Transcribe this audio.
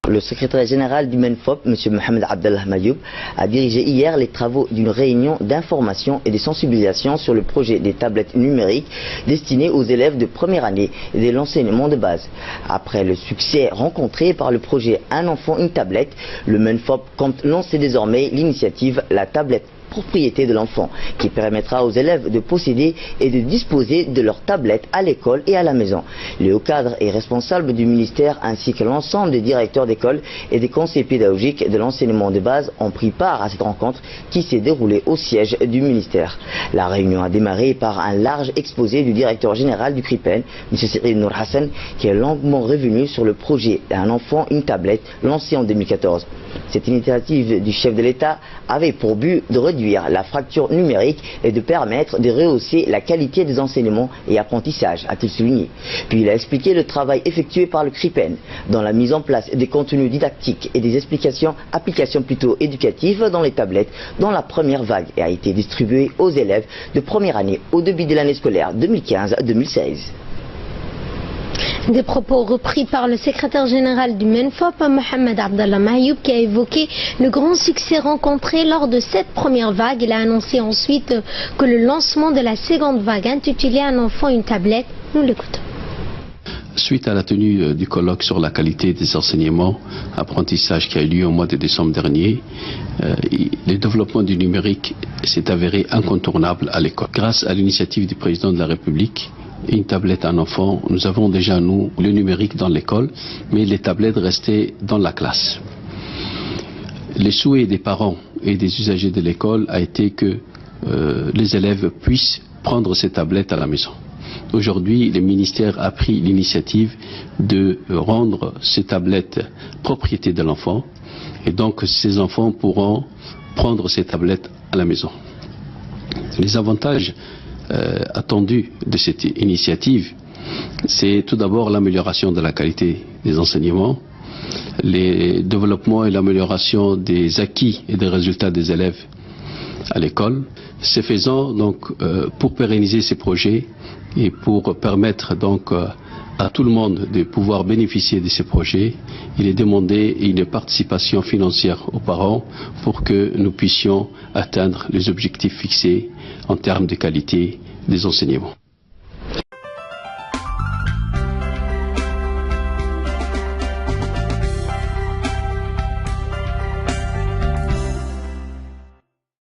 Le secrétaire général du MENFOP, M. Mohamed Abdallah Mayoub, a dirigé hier les travaux d'une réunion d'information et de sensibilisation sur le projet des tablettes numériques destinées aux élèves de première année et de l'enseignement de base. Après le succès rencontré par le projet Un enfant, une tablette, le MENFOP compte lancer désormais l'initiative La tablette propriété de l'enfant, qui permettra aux élèves de posséder et de disposer de leur tablette à l'école et à la maison. Les hauts cadres et responsables du ministère ainsi que l'ensemble des directeurs d'école et des conseillers pédagogiques de l'enseignement de base ont pris part à cette rencontre qui s'est déroulée au siège du ministère. La réunion a démarré par un large exposé du directeur général du CRIPEN, M. Cyril Nour Hassan, qui est longuement revenu sur le projet Un enfant, une tablette lancé en 2014. Cette initiative du chef de l'État avait pour but de réduire la fracture numérique et de permettre de rehausser la qualité des enseignements et apprentissages, a-t-il souligné. Puis il a expliqué le travail effectué par le CRIPEN dans la mise en place des contenus didactiques et des applications plutôt éducatives dans les tablettes dont la première vague a été distribuée aux élèves de première année au début de l'année scolaire 2015-2016. Des propos repris par le secrétaire général du MENFOP, Mohamed Abdallah Mayoub, qui a évoqué le grand succès rencontré lors de cette première vague. Il a annoncé ensuite que le lancement de la seconde vague intitulée Un enfant, une tablette, nous l'écoutons. Suite à la tenue du colloque sur la qualité des enseignements, apprentissage qui a eu lieu au mois de décembre dernier, le développement du numérique s'est avéré incontournable à l'école. Grâce à l'initiative du président de la République, une tablette à un enfant, nous avons déjà, nous, le numérique dans l'école, mais les tablettes restaient dans la classe. Les souhaits des parents et des usagers de l'école a été que les élèves puissent prendre ces tablettes à la maison. Aujourd'hui, le ministère a pris l'initiative de rendre ces tablettes propriété de l'enfant, et donc ces enfants pourront prendre ces tablettes à la maison. Les avantages attendu de cette initiative, c'est tout d'abord l'amélioration de la qualité des enseignements, le développement et l'amélioration des acquis et des résultats des élèves à l'école. Ce faisant, donc, pour pérenniser ces projets et pour permettre donc à tout le monde de pouvoir bénéficier de ces projets, il est demandé une participation financière aux parents pour que nous puissions atteindre les objectifs fixés en termes de qualité des enseignements.